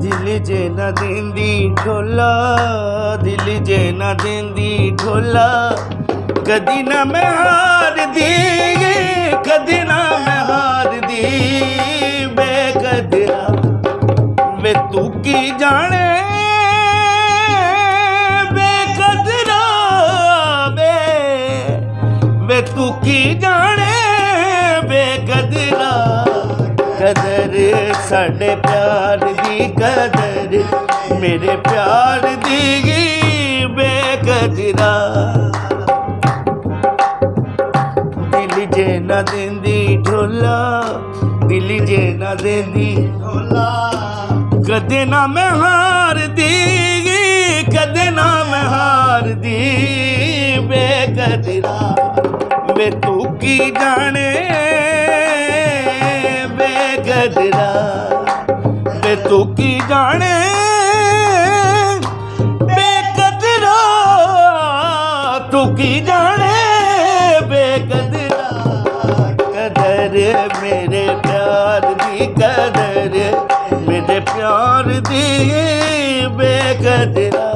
दिल जे ना देंदी ढोला, दिल जे ना देंदी ढोला, कदी ना मैं हार दी, कदी ना मैं हार दी। बेकदरा वे तू की जाने, बेकदरा वे तू की जाने, बेकदरा कदर साडे प्यार दी कदर, मेरे प्यार दी बेकदरा। दिल जे ना देंदी ढोला, दिल जे ना देंदी ढोला, कदे ना मैं हार दी, कदे ना मैं हार दी। बेकदरा वे तू की जाने, बेकदरा वे तू की जाने, बेकदरा तू की जाने, बेकदरा कदर मेरे प्यार दी कदर, मेरे प्यार दी बेकदरा।